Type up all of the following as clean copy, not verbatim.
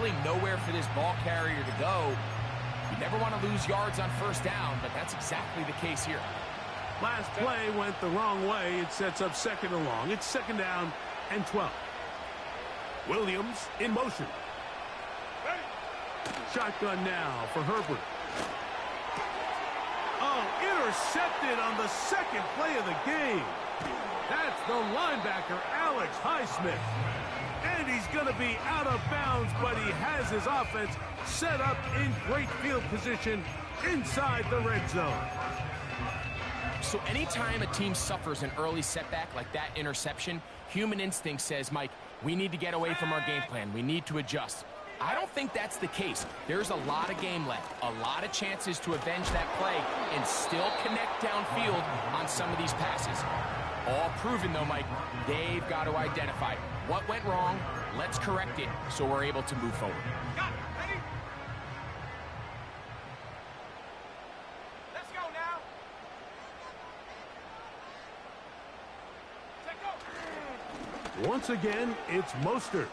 really nowhere for this ball carrier to go. You never want to lose yards on first down, but that's exactly the case here. Last play went the wrong way. It sets up second and long. It's second down and 12. Williams in motion. Shotgun now for Herbert. Oh, intercepted on the second play of the game. That's the linebacker, Alex Highsmith. And he's going to be out of bounds, but he has his offense set up in great field position inside the red zone. So anytime a team suffers an early setback like that interception, human instinct says, Mike, we need to get away from our game plan. We need to adjust. I don't think that's the case. There's a lot of game left, a lot of chances to avenge that play and still connect downfield on some of these passes. All proven, though, Mike, they've got to identify what went wrong. Let's correct it so we're able to move forward. Let's go now. Once again, it's Mostert.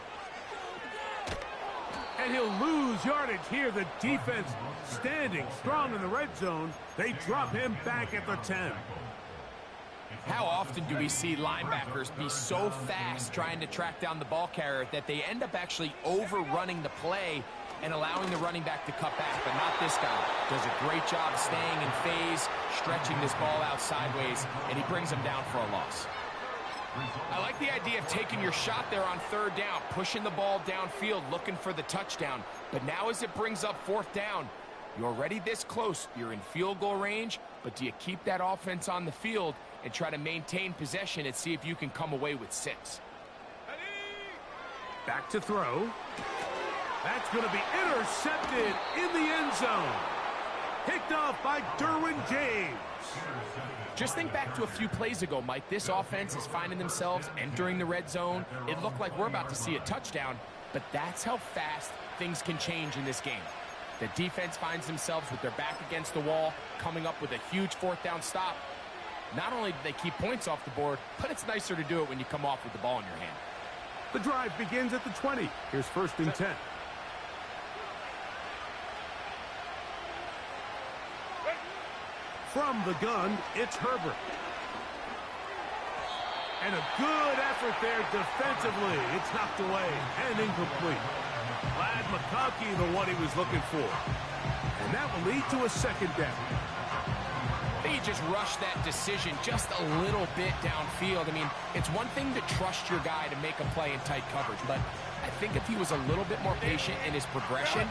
And he'll lose yardage here. The defense standing strong in the red zone. They drop him back at the 10. How often do we see linebackers be so fast trying to track down the ball carrier that they end up actually overrunning the play and allowing the running back to cut back, but not this guy. Does a great job staying in phase, stretching this ball out sideways, and he brings him down for a loss. I like the idea of taking your shot there on third down, pushing the ball downfield, looking for the touchdown. But now as it brings up fourth down, you're already this close. You're in field goal range, but do you keep that offense on the field and try to maintain possession and see if you can come away with 6? Back to throw. That's going to be intercepted in the end zone. Picked off by Derwin James. Just think back to a few plays ago, Mike. This offense is finding themselves entering the red zone. It looked like we're about to see a touchdown, but that's how fast things can change in this game. The defense finds themselves with their back against the wall, coming up with a huge fourth down stop. Not only do they keep points off the board, but it's nicer to do it when you come off with the ball in your hand. The drive begins at the 20. Here's first and 10. From the gun, it's Herbert. And a good effort there defensively. It's knocked away and incomplete. Glad McConkey the one he was looking for. And that will lead to a second down. I think he just rushed that decision just a little bit downfield. I mean, it's one thing to trust your guy to make a play in tight coverage, but I think if he was a little bit more patient in his progression,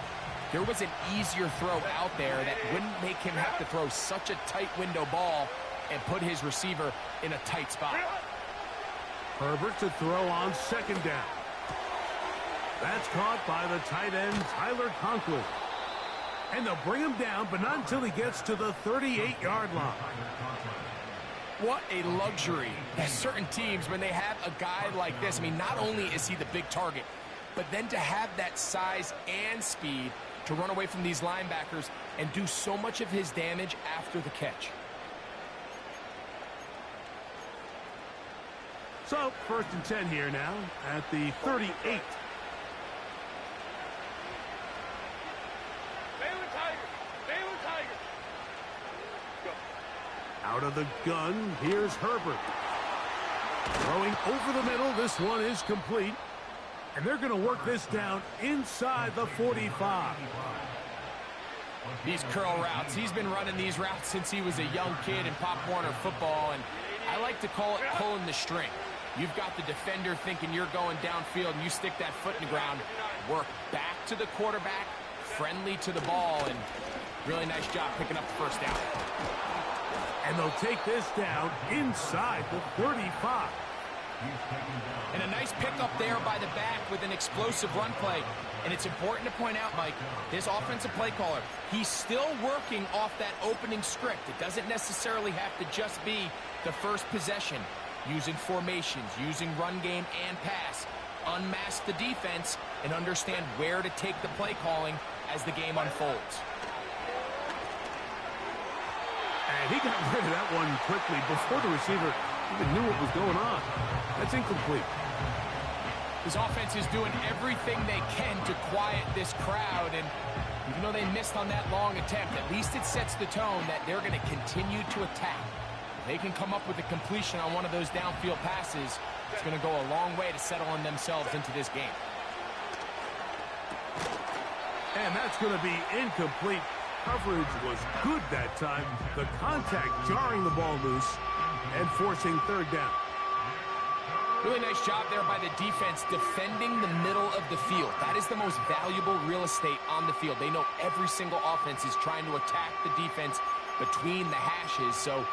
there was an easier throw out there that wouldn't make him have to throw such a tight window ball and put his receiver in a tight spot. Herbert to throw on second down. That's caught by the tight end, Tyler Conklin. And they'll bring him down, but not until he gets to the 38-yard line. What a luxury that certain teams, when they have a guy like this, I mean, not only is he the big target, but then to have that size and speed to run away from these linebackers and do so much of his damage after the catch. So, first and 10 here now at the 38. Out of the gun, here's Herbert. Throwing over the middle, this one is complete. And they're going to work this down inside the 45. These curl routes, he's been running these routes since he was a young kid in Pop Warner football, and I like to call it pulling the string. You've got the defender thinking you're going downfield, and you stick that foot in the ground, work back to the quarterback, friendly to the ball, and really nice job picking up the first down. And they'll take this down inside the 35. And a nice pickup there by the back with an explosive run play. And it's important to point out, Mike, this offensive play caller, he's still working off that opening script. It doesn't necessarily have to just be the first possession. Using formations, using run game and pass. Unmask the defense and understand where to take the play calling as the game unfolds. And he got rid of that one quickly before the receiver even knew what was going on. That's incomplete. His offense is doing everything they can to quiet this crowd, and even though they missed on that long attempt, at least it sets the tone that they're going to continue to attack. If they can come up with a completion on one of those downfield passes, it's going to go a long way to settling themselves into this game. And that's going to be incomplete. Coverage was good that time. The contact jarring the ball loose and forcing third down. Really nice job there by the defense defending the middle of the field. That is the most valuable real estate on the field. They know every single offense is trying to attack the defense between the hashes. So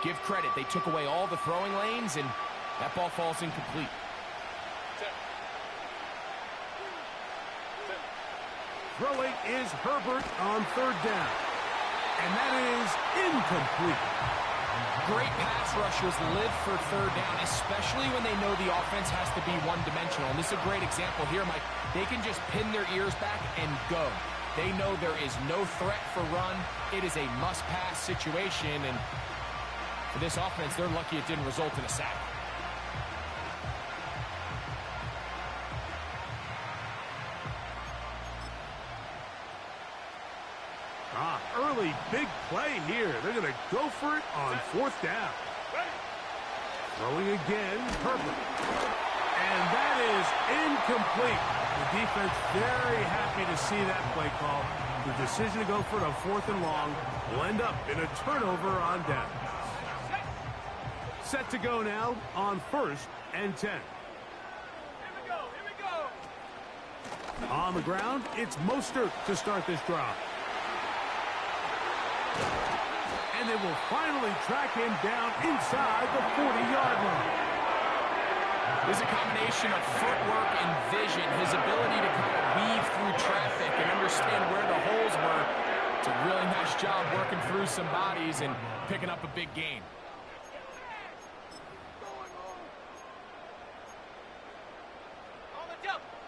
give credit. They took away all the throwing lanes, and that ball falls incomplete. Throwing is Herbert on third down. And that is incomplete. Great pass rushers live for third down, especially when they know the offense has to be one-dimensional. And this is a great example here, Mike. They can just pin their ears back and go. They know there is no threat for run. It is a must-pass situation, and for this offense, they're lucky it didn't result in a sack. Early big play here. They're going to go for it on fourth down. Throwing again, Herbert. And that is incomplete. The defense very happy to see that play call. The decision to go for it on fourth and long will end up in a turnover on down. Set to go now on 1st and 10. Here we go. Here we go. On the ground, it's Mostert to start this drive. And they will finally track him down inside the 40-yard line. There's a combination of footwork and vision, his ability to kind of weave through traffic and understand where the holes were. It's a really nice job working through some bodies and picking up a big gain.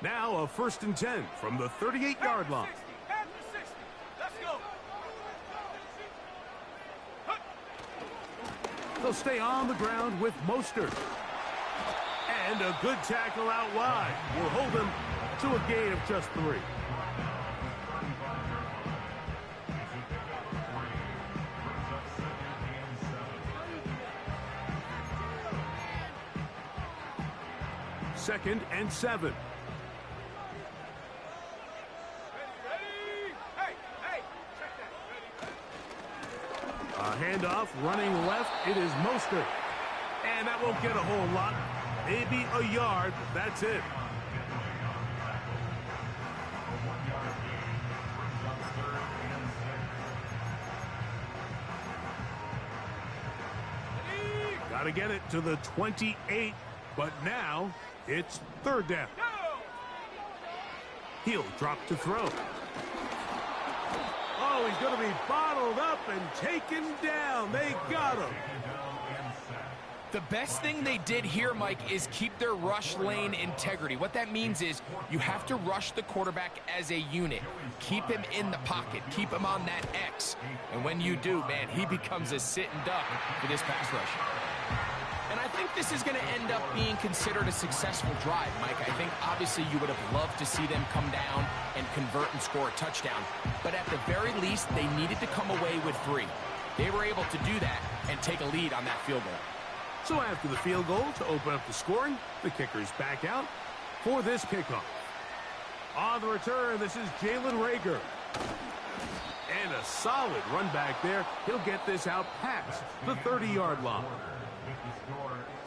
Now a 1st and 10 from the 38-yard line. Let's go. They'll stay on the ground with Mostert. And a good tackle out wide will hold them to a gain of just 3. Second and 7. A handoff running left. It is Mostert. And that won't get a whole lot. Maybe a yard. That's it. Got to get it to the 28. But now it's third down. He'll drop to throw. Oh, he's going to be bottled up and taken down. They got him. The best thing they did here, Mike, is keep their rush lane integrity. What that means is you have to rush the quarterback as a unit. Keep him in the pocket. Keep him on that X. And when you do, man, he becomes a sitting duck for this pass rush. And I think this is going to end up being considered a successful drive, Mike. I think obviously you would have loved to see them come down and convert and score a touchdown. But at the very least, they needed to come away with 3. They were able to do that and take a lead on that field goal. So after the field goal to open up the scoring, the kicker's back out for this kickoff. On the return, this is Jalen Reagor. And a solid run back there. He'll get this out past the 30-yard line.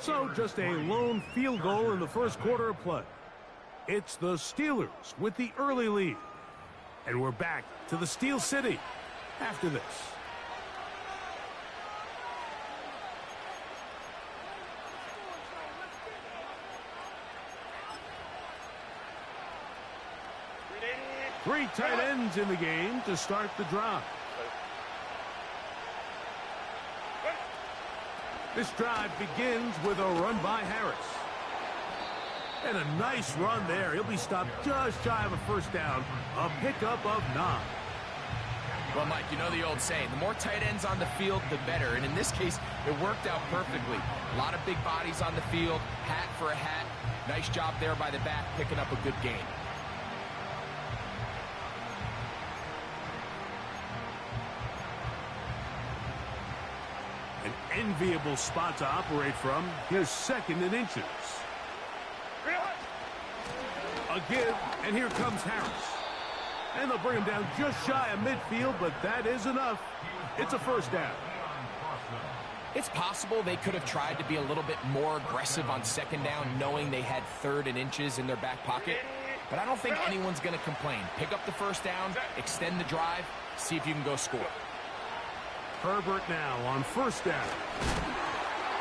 So just a lone field goal in the first quarter of play. It's the Steelers with the early lead. And we're back to the Steel City after this. Three tight ends in the game to start the drive. This drive begins with a run by Harris. And a nice run there. He'll be stopped just shy of a first down. A pickup of 9. Well, Mike, you know the old saying, the more tight ends on the field, the better. And in this case, it worked out perfectly. A lot of big bodies on the field, hat for a hat. Nice job there by the back, picking up a good gain. enviable spot to operate from. Here's 2nd and inches. A give, and here comes Harris. And they'll bring him down just shy of midfield, but that is enough. It's a 1st down. It's possible they could have tried to be a little bit more aggressive on 2nd down, knowing they had 3rd and inches in their back pocket. But I don't think anyone's going to complain. Pick up the 1st down, extend the drive, see if you can go score. Herbert now on 1st down.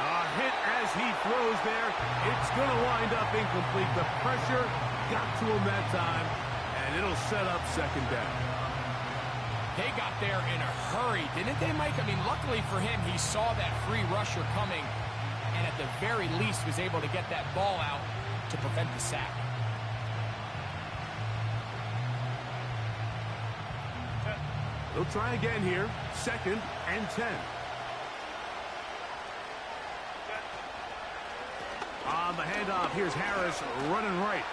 A hit as he throws there. It's going to wind up incomplete. The pressure got to him that time, and it'll set up 2nd down. They got there in a hurry, didn't they, Mike? I mean, luckily for him, he saw that free rusher coming, and at the very least was able to get that ball out to prevent the sack. They'll try again here. 2nd and 10. On the handoff, here's Harris running right.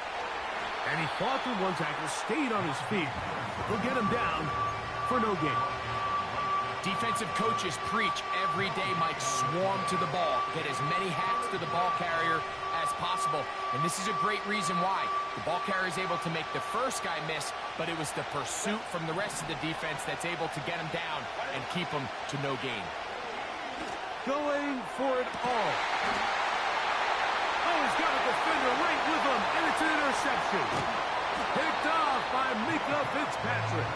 And he fought through one tackle, stayed on his feet. He'll get him down for no gain. Defensive coaches preach every day, Mike, swarm to the ball. Get as many hacks to the ball carrier as possible. And this is a great reason why. The ball carrier is able to make the first guy miss, but it was the pursuit from the rest of the defense that's able to get him down and keep him to no gain. Going for it all. Oh, he's got a defender right with him, and it's an interception. Picked off by Mika Fitzpatrick.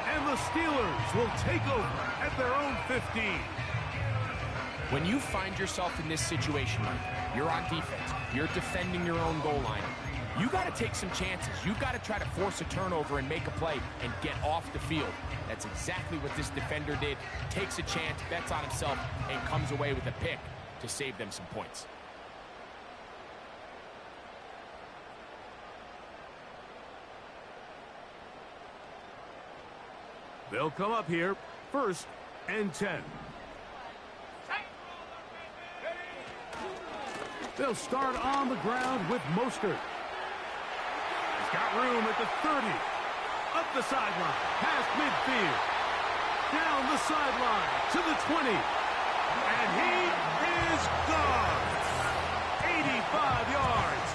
And the Steelers will take over at their own 15. When you find yourself in this situation, Mike, you're on defense, you're defending your own goal line, you got to take some chances. You got to try to force a turnover and make a play and get off the field. That's exactly what this defender did. Takes a chance, bets on himself, and comes away with a pick to save them some points. They'll come up here, 1st and 10. They'll start on the ground with Mostert. He's got room at the 30. Up the sideline, past midfield. Down the sideline to the 20. And he is gone. 85 yards.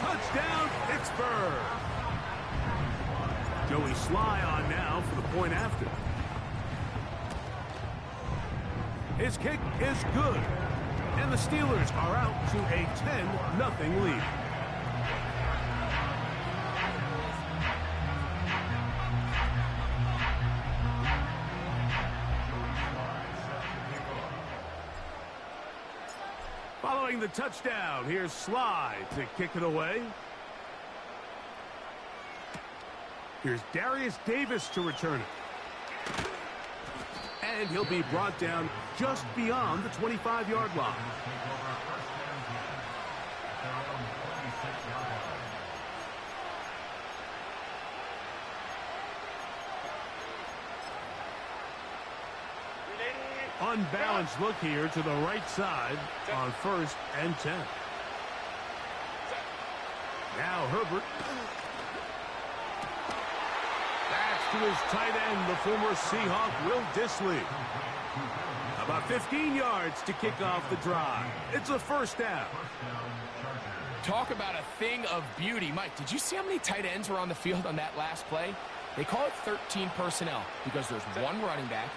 Touchdown, Pittsburgh. Joey Sly on now for the point after. His kick is good. And the Steelers are out to a 10-0 lead. Following the touchdown, here's Sly to kick it away. Here's Darius Davis to return it. And he'll be brought down just beyond the 25-yard line. Unbalanced look here to the right side on 1st and 10. Now Herbert. To his tight end, the former Seahawk, Will Dissly. About 15 yards to kick off the drive. It's a 1st down. Talk about a thing of beauty. Mike, did you see how many tight ends were on the field on that last play? They call it 13 personnel because there's 1 running back,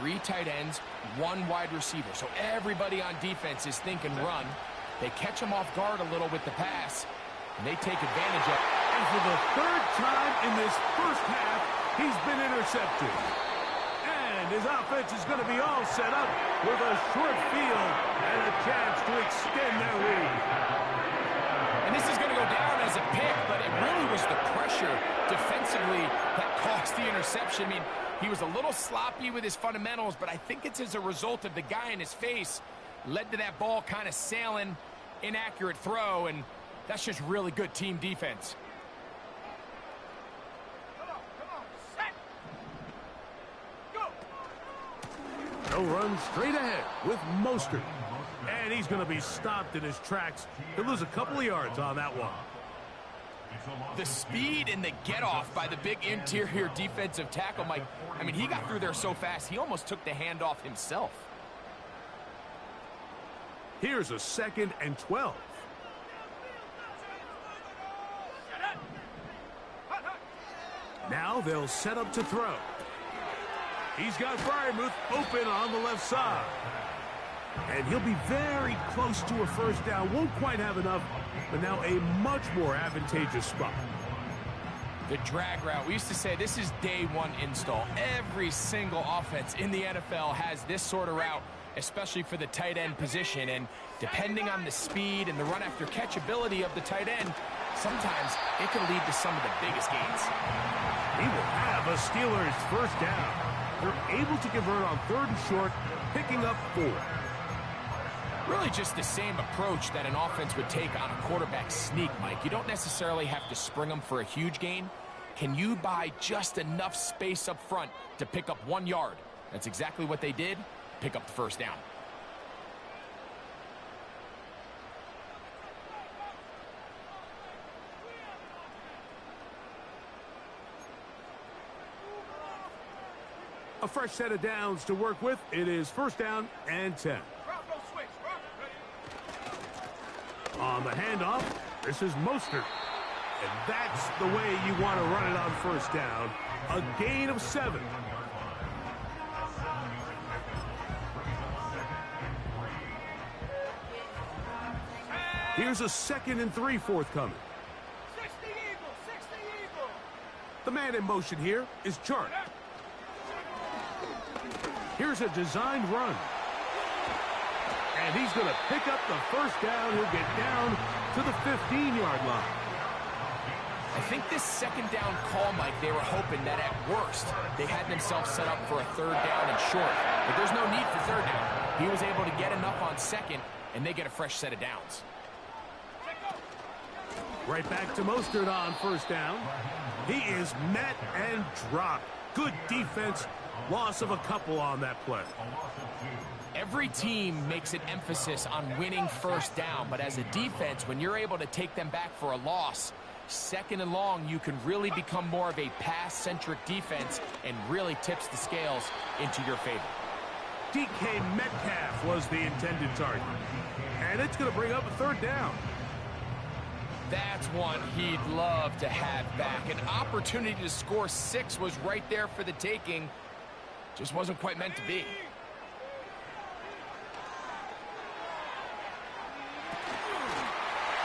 3 tight ends, 1 wide receiver. So everybody on defense is thinking run. They catch him off guard a little with the pass, and they take advantage of it. And for the 3rd time in this 1st half, he's been intercepted. And his offense is going to be all set up with a short field and a chance to extend their lead. And this is going to go down as a pick, but it really was the pressure defensively that caused the interception. I mean, he was a little sloppy with his fundamentals, but I think it's as a result of the guy in his face led to that ball kind of sailing, inaccurate throw, and that's just really good team defense. They'll run straight ahead with Mostert. And he's going to be stopped in his tracks. He'll lose a couple of yards on that one. The speed and the get-off by the big interior defensive tackle, Mike. I mean, he got through there so fast, he almost took the handoff himself. Here's a 2nd and 12. Now they'll set up to throw. He's got Freiermuth open on the left side. And he'll be very close to a first down. Won't quite have enough, but now a much more advantageous spot. The drag route. We used to say this is day one install. Every single offense in the NFL has this sort of route, especially for the tight end position. And depending on the speed and the run after catch ability of the tight end, sometimes it can lead to some of the biggest gains. He will have a Steelers first down. They're able to convert on 3rd and short, picking up 4. Really just the same approach that an offense would take on a quarterback sneak, Mike. You don't necessarily have to spring them for a huge gain. Can you buy just enough space up front to pick up 1 yard? That's exactly what they did. Pick up the first down. A fresh set of downs to work with. It is 1st down and 10. On the handoff, this is Mostert. And that's the way you want to run it on 1st down. A gain of 7. Here's a 2nd and 3 forthcoming. 60 Eagle, 60 Eagle. The man in motion here is Chart. Here's a designed run. And he's going to pick up the first down. He'll get down to the 15-yard line. I think this 2nd down call, Mike, they were hoping that at worst they had themselves set up for a 3rd down and short. But there's no need for 3rd down. He was able to get enough on 2nd, and they get a fresh set of downs. Right back to Mostert on 1st down. He is met and dropped. Good defense. Loss of a couple on that play. Every team makes an emphasis on winning 1st down, but as a defense, when you're able to take them back for a loss, 2nd and long, you can really become more of a pass-centric defense and really tips the scales into your favor. DK Metcalf was the intended target. And it's going to bring up a 3rd down. That's one he'd love to have back. An opportunity to score 6 was right there for the taking. Just wasn't quite meant to be.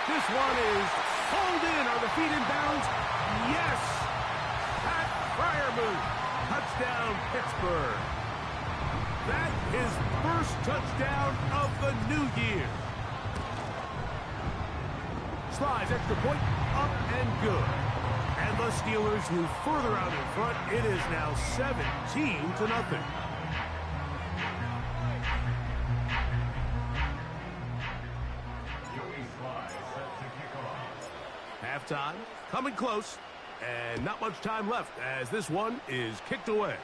This one is pulled in. Are the feet in bounds? Yes! Pat Freiermuth. Touchdown, Pittsburgh. That is first touchdown of the new year. Slides extra point, up and good. And the Steelers move further out in front. It is now 17-0. Halftime, coming close, and not much time left as this one is kicked away.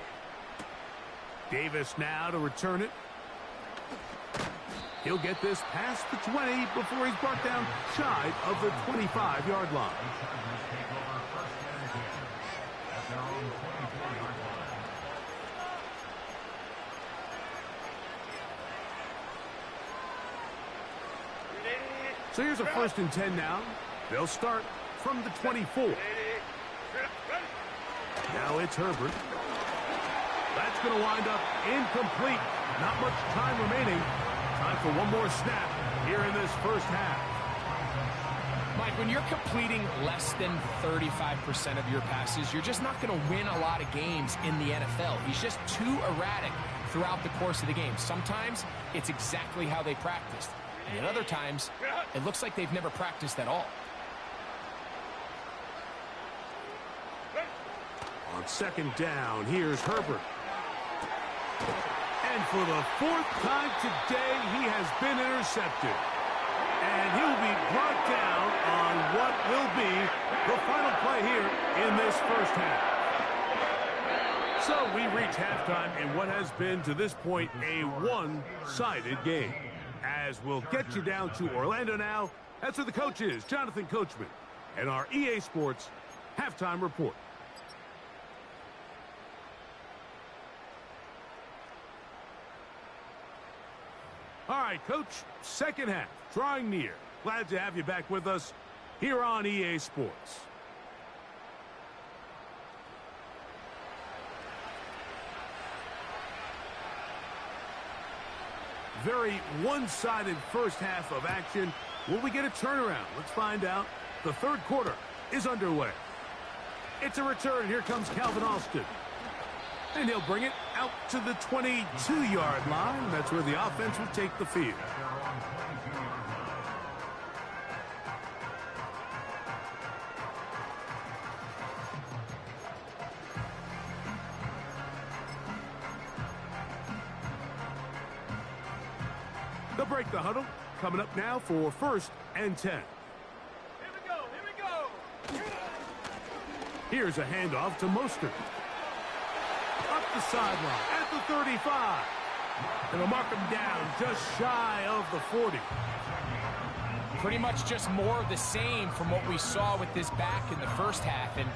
Davis now to return it. He'll get this past the 20 before he's brought down shy of the 25-yard line. So here's a 1st and 10 now. They'll start from the 24. Now it's Herbert. That's going to wind up incomplete. Not much time remaining. Time for one more snap here in this 1st half. Mike, when you're completing less than 35% of your passes, you're just not going to win a lot of games in the NFL. He's just too erratic throughout the course of the game. Sometimes it's exactly how they practiced. And other times, it looks like they've never practiced at all. On 2nd down, here's Herbert. And for the 4th time today, he has been intercepted. And he'll be brought down on what will be the final play here in this 1st half. So we reach halftime in what has been, to this point, a one-sided game. As we'll get you down to Orlando now, that's where the coach is, Jonathan Coachman, and our EA Sports Halftime Report. All right. right, Coach, second half, drawing near. Glad to have you back with us here on EA Sports. Very one-sided first half of action. Will we get a turnaround? Let's find out. The third quarter is underway. It's a return. Here comes Calvin Austin. And he'll bring it out to the 22-yard line. That's where the offense will take the field. They'll break the huddle. Coming up now for 1st and 10. Here we go. Here we go. Here's a handoff to Mostert. Up the sideline at the 35. And they'll mark him down just shy of the 40. Pretty much just more of the same from what we saw with this back in the first half. And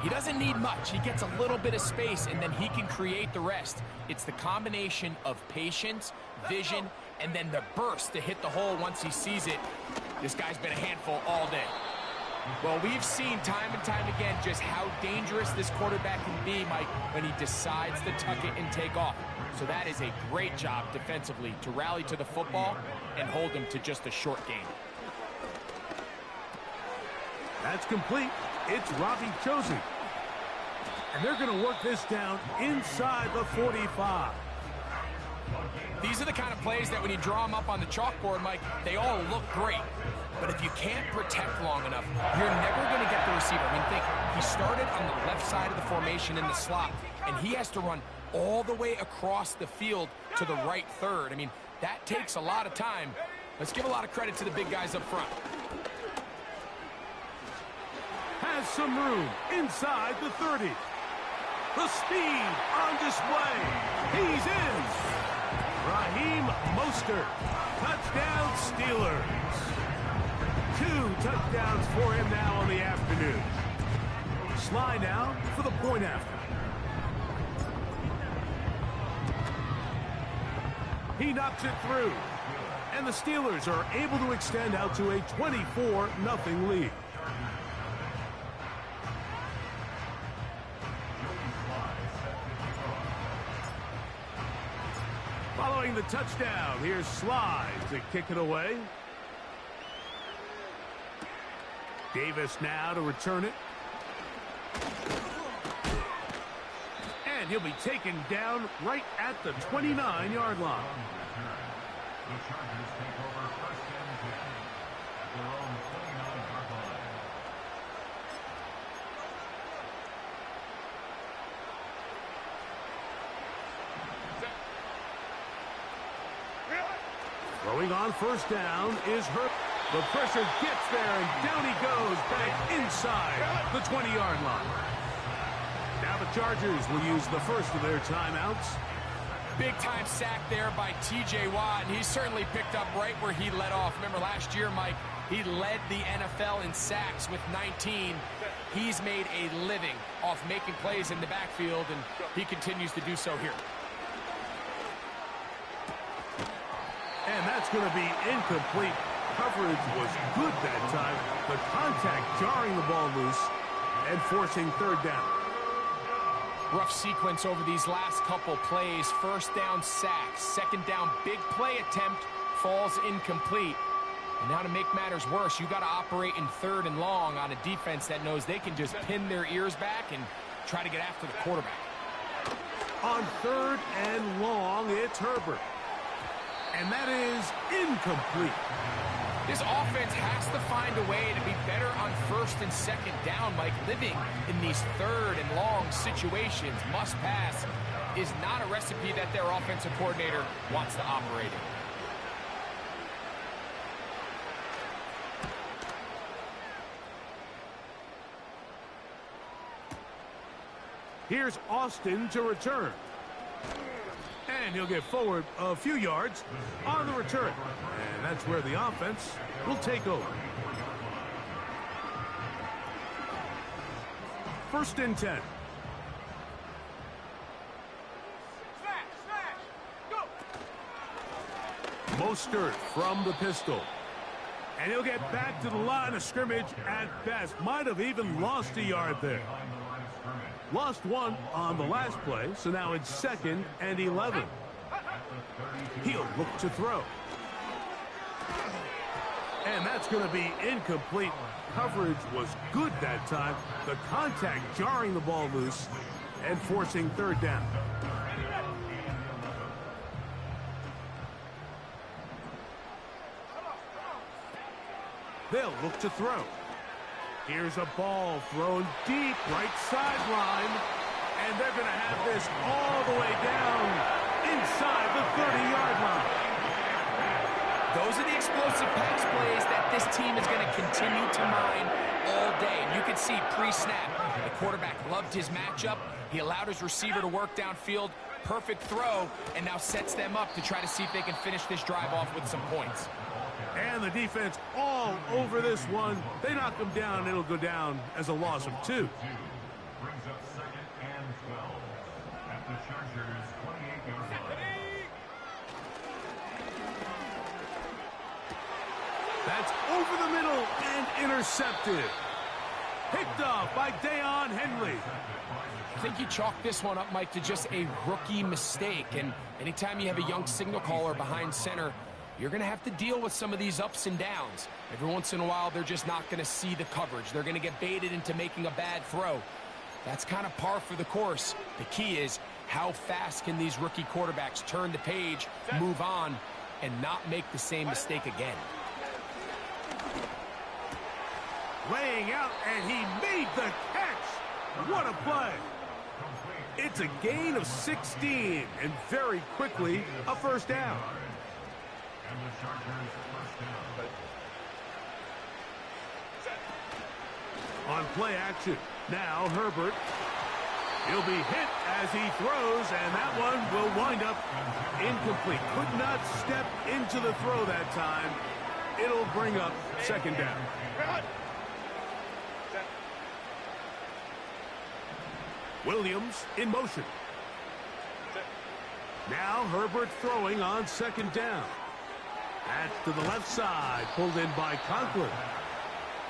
he doesn't need much. He gets a little bit of space, and then he can create the rest. It's the combination of patience, vision, and then the burst to hit the hole once he sees it. This guy's been a handful all day. Well, we've seen time and time again just how dangerous this quarterback can be, Mike, when he decides to tuck it and take off. So that is a great job defensively to rally to the football and hold him to just a short gain. That's complete. It's Robbie Chosen. And they're going to work this down inside the 45. These are the kind of plays that when you draw them up on the chalkboard, Mike, they all look great. But if you can't protect long enough, you're never going to get the receiver. I mean, think, he started on the left side of the formation in the slot, and he has to run all the way across the field to the right third. I mean, that takes a lot of time. Let's give a lot of credit to the big guys up front. Has some room inside the 30. The speed on display. He's in. Raheem Mostert. Touchdown Steelers. 2 touchdowns for him now on the afternoon. Sly now for the point after. He knocks it through. And the Steelers are able to extend out to a 24-0 lead. Following the touchdown, here's Sly to kick it away. Davis now to return it. And he'll be taken down right at the 29-yard line. Throwing on first down is Hurt. The pressure gets there, and down he goes back inside the 20-yard line. Now the Chargers will use the first of their timeouts. Big-time sack there by T.J. Watt, and he certainly picked up right where he led off. Remember last year, Mike, he led the NFL in sacks with 19. He's made a living off making plays in the backfield, and he continues to do so here. And that's going to be incomplete. Coverage was good that time. The contact jarring the ball loose and forcing third down. Rough sequence over these last couple plays. First down sack, second down big play attempt, falls incomplete. And now to make matters worse, you got to operate in third and long on a defense that knows they can just pin their ears back and try to get after the quarterback. On third and long, it's Herbert. And that is incomplete. This offense has to find a way to be better on first and second down, Mike. Living in these third and long situations, must pass, is not a recipe that their offensive coordinator wants to operate in. Here's Austin to return. And he'll get forward a few yards on the return. And that's where the offense will take over. First and 10. Smash, smash, go. Mostert from the pistol. And he'll get back to the line of scrimmage at best. Might have even lost a yard there. Lost one on the last play, so now it's 2nd and 11. He'll look to throw. And that's going to be incomplete. Coverage was good that time. The contact jarring the ball loose and forcing 3rd down. They'll look to throw. Here's a ball thrown deep, right sideline. And they're going to have this all the way down inside the 30-yard line. Those are the explosive pass plays that this team is going to continue to mine all day. And you can see pre-snap, the quarterback loved his matchup. He allowed his receiver to work downfield. Perfect throw, and now sets them up to try to see if they can finish this drive off with some points. And the defense all over this one. They knock him down. It'll go down as a loss of 2. Brings up 2nd and 12 at the Chargers' 28-yard line. That's over the middle and intercepted. Picked off by Deion Henley. I think you chalk this one up, Mike, to just a rookie mistake. And anytime you have a young signal caller behind center, you're going to have to deal with some of these ups and downs. Every once in a while, they're just not going to see the coverage. They're going to get baited into making a bad throw. That's kind of par for the course. The key is how fast can these rookie quarterbacks turn the page, move on, and not make the same mistake again. Laying out, and he made the catch. What a play. It's a gain of 16, and very quickly, a 1st down. And the Chargers' 1st down. On play action, now Herbert. He'll be hit as he throws, and that one will wind up incomplete. Could not step into the throw that time. It'll bring up 2nd down. Williams in motion. Now Herbert throwing on 2nd down. That's to the left side, pulled in by Conklin.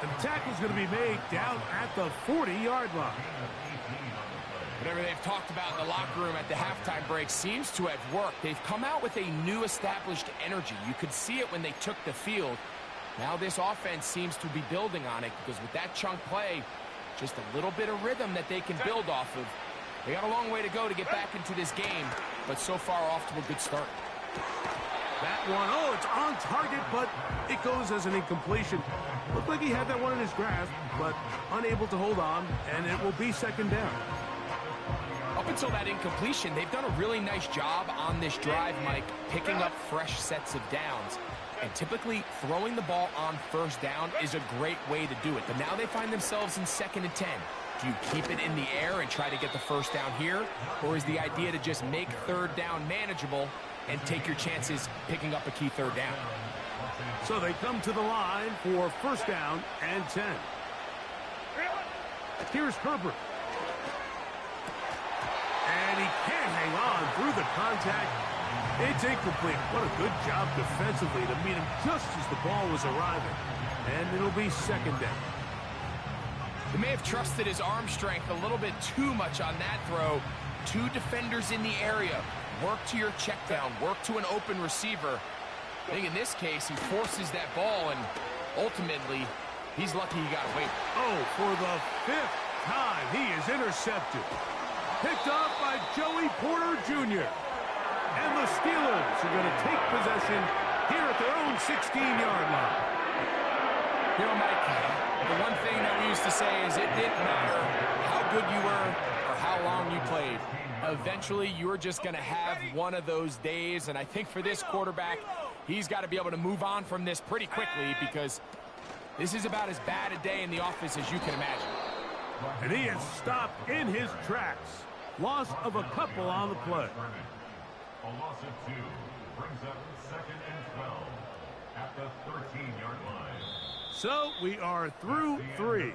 And the tackle's going to be made down at the 40-yard line. Whatever they've talked about in the locker room at the halftime break seems to have worked. They've come out with a new established energy. You could see it when they took the field. Now this offense seems to be building on it because with that chunk play, just a little bit of rhythm that they can build off of. They got a long way to go to get back into this game, but so far off to a good start. That one, oh, it's on target, but it goes as an incompletion. Looked like he had that one in his grasp, but unable to hold on, and it will be 2nd down. Up until that incompletion, they've done a really nice job on this drive, Mike, picking up fresh sets of downs. And typically, throwing the ball on 1st down is a great way to do it. But now they find themselves in 2nd and 10. Do you keep it in the air and try to get the 1st down here? Or is the idea to just make 3rd down manageable and take your chances picking up a key 3rd down? So they come to the line for 1st down and 10. Here's Herbert. And he can't hang on through the contact. It's incomplete. What a good job defensively to meet him just as the ball was arriving. And it'll be 2nd down. He may have trusted his arm strength a little bit too much on that throw. 2 defenders in the area. Work to your check down. Work to an open receiver. I think in this case, he forces that ball, and ultimately, he's lucky he got away. Oh, for the 5th time, he is intercepted. Picked off by Joey Porter Jr. And the Steelers are going to take possession here at their own 16-yard line. You know, Mike, the one thing that we used to say is it didn't matter how good you were or how long you played. Eventually, you're just going to have one of those days, and I think for this quarterback, he's got to be able to move on from this pretty quickly because this is about as bad a day in the office as you can imagine. And he is stopped in his tracks. Loss of a couple on the play. A loss of 2 brings up 2nd and 12 at the 13-yard line. So we are through 3.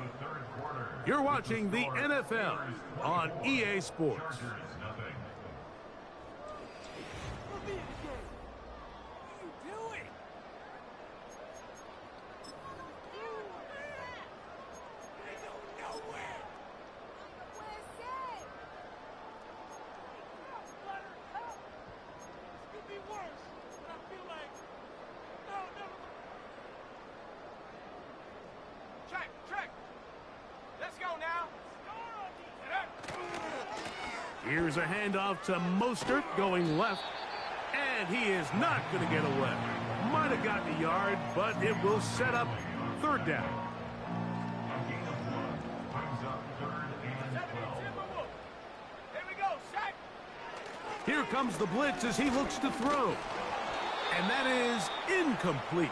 You're watching the NFL on EA Sports. What are you doing? Here's a handoff to Mostert going left. And he is not going to get away. Might have gotten a yard, but it will set up third down. A gain of 1 brings up 3rd and 12. Here we go, sack. Here comes the blitz as he looks to throw. And that is incomplete.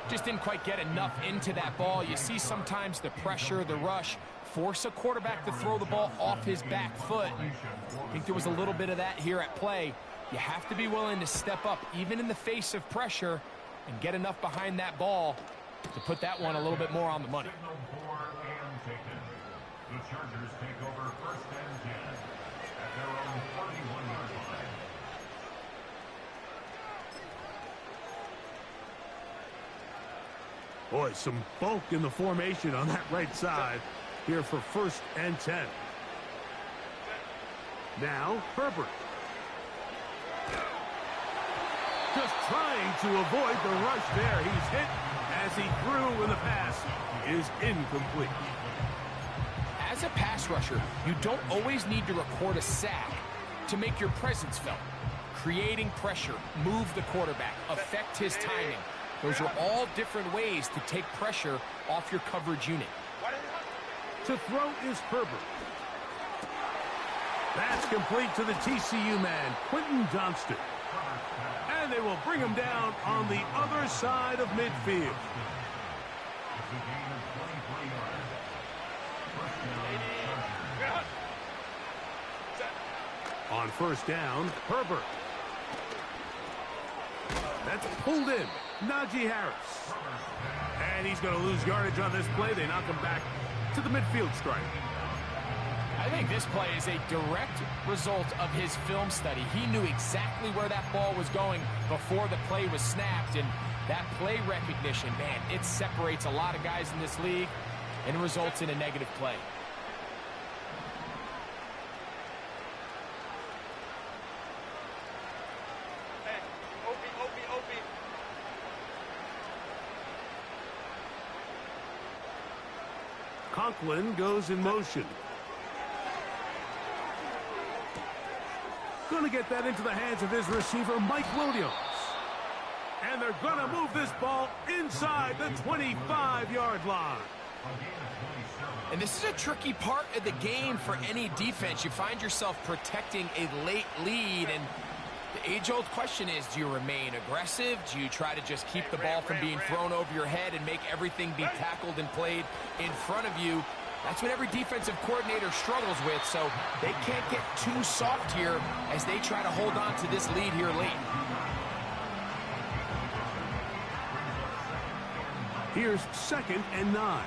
Just didn't quite get enough into that ball. You see sometimes the pressure, the rush, force a quarterback to throw the ball off his back foot. And I think there was a little bit of that here at play. You have to be willing to step up, even in the face of pressure, and get enough behind that ball to put that one a little bit more on the money. Signal for and taken. The Chargers take over 1st and 10 at their own 41-yard line. Boy, some bulk in the formation on that right side here for 1st and 10. Now, Herbert. Just trying to avoid the rush there. He's hit as he threw, and the pass is incomplete. As a pass rusher, you don't always need to record a sack to make your presence felt. Creating pressure, move the quarterback, affect his timing. Those are all different ways to take pressure off your coverage unit. To throw is Herbert. That's complete to the TCU man, Quentin Johnston. And they will bring him down on the other side of midfield. It's a gain of 23 yards. 1st down, Chargers. On 1st down, Herbert. That's pulled in. Najee Harris. And he's going to lose yardage on this play. They knock him back to the midfield stripe. I think this play is a direct result of his film study. He knew exactly where that ball was going before the play was snapped, and that play recognition, man, it separates a lot of guys in this league and results in a negative play. Hey, Opie. Conklin goes in motion. Going to get that into the hands of his receiver, Mike Williams. And they're going to move this ball inside the 25-yard line. And this is a tricky part of the game for any defense. You find yourself protecting a late lead, and the age-old question is, do you remain aggressive? Do you try to just keep the ball from being thrown over your head and make everything be tackled and played in front of you? That's what every defensive coordinator struggles with, so they can't get too soft here as they try to hold on to this lead here late. Here's 2nd and 9.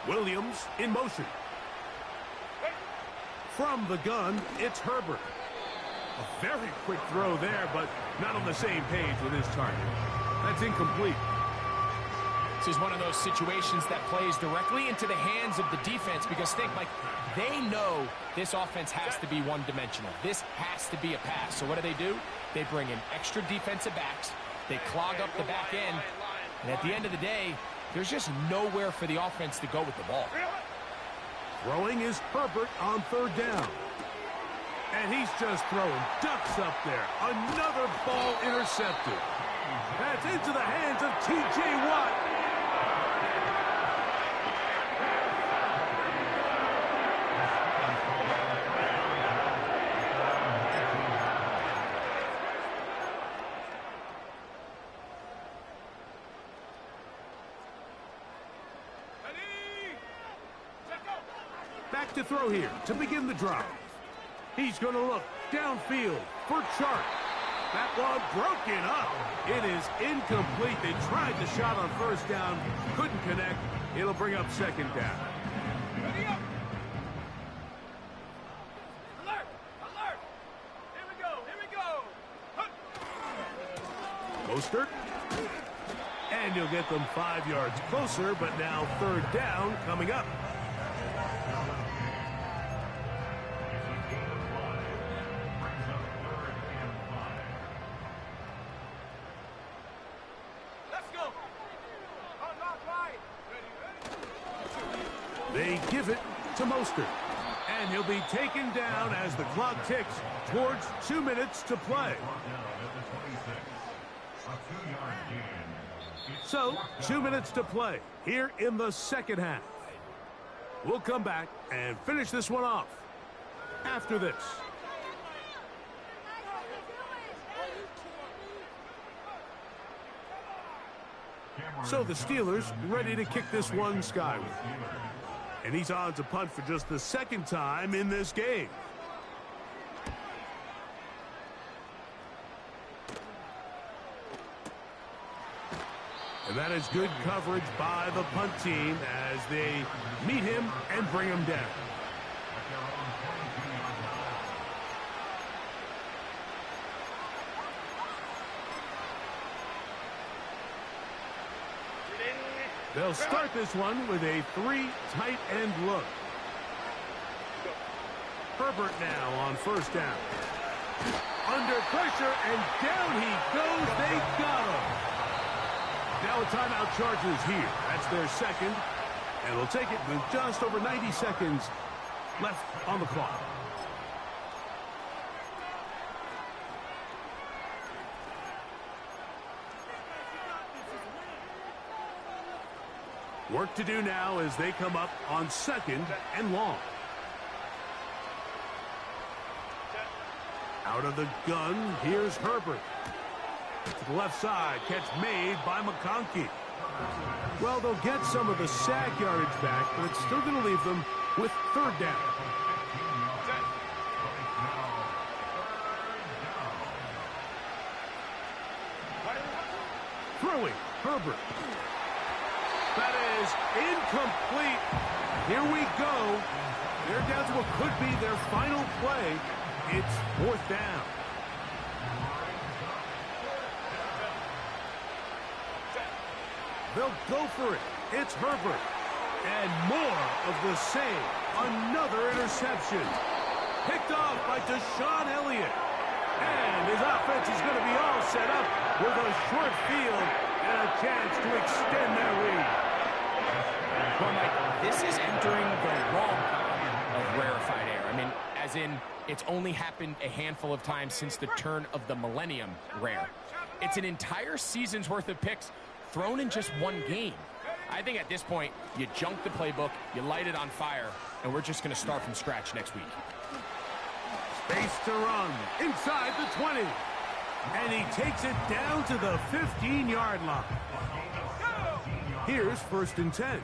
Williams in motion. From the gun, it's Herbert. A very quick throw there, but not on the same page with his target. That's incomplete. This is one of those situations that plays directly into the hands of the defense, because think, like, they know this offense has to be one-dimensional. This has to be a pass. So what do? They bring in extra defensive backs. They clog up the back end. And at the end of the day, there's just nowhere for the offense to go with the ball. Throwing is Herbert on 3rd down. And he's just throwing ducks up there. Another ball intercepted. That's into the hands of T.J. Watt. Back to throw here to begin the drive. He's going to look downfield for Chark. That one broken up. It is incomplete. They tried the shot on 1st down, couldn't connect. It'll bring up 2nd down. Ready up. Alert. Here we go. Mostert. And you'll get them 5 yards closer, but now 3rd down coming up. They give it to Mostert. And he'll be taken down as the clock ticks towards 2 minutes to play. So, 2 minutes to play here in the second half. We'll come back and finish this one off after this. So the Steelers ready to kick this one skyward. And he's on to punt for just the second time in this game. And that is good coverage by the punt team as they meet him and bring him down. They'll start this one with a 3 tight end look. Herbert now on first down. Under pressure, and down he goes. They got him. Now a timeout Chargers here. That's their second. And they'll take it with just over 90 seconds left on the clock. Work to do now as they come up on second and long. Out of the gun, here's Herbert. To the left side, catch made by McConkey. Well, they'll get some of the sack yardage back, but it's still going to leave them with third down. Throwing, Herbert. That is incomplete. Here we go. They're down to what could be their final play. It's fourth down. They'll go for it. It's Herbert. And more of the same. Another interception. Picked off by Deshaun Elliott. And his offense is going to be all set up with a short field and a chance to extend their lead. Well, Mike, this is entering the wrong kind of rarefied air. I mean, as in, it's only happened a handful of times since the turn of the millennium rare. It's an entire season's worth of picks thrown in just one game. I think at this point, you junk the playbook, you light it on fire, and we're just going to start from scratch next week. Space to run inside the 20. And he takes it down to the 15-yard line. Here's first and 10.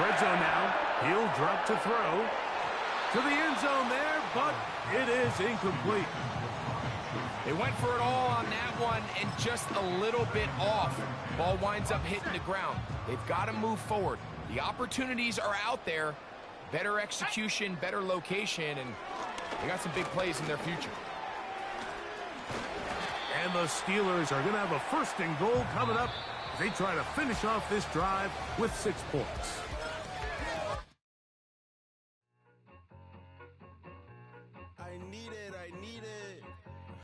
Red zone now. He'll drop to throw. To the end zone there, but it is incomplete. They went for it all on that one and just a little bit off. Ball winds up hitting the ground. They've got to move forward. The opportunities are out there. Better execution, better location, and they got some big plays in their future. And the Steelers are going to have a first and goal coming up as they try to finish off this drive with 6 points. I need it.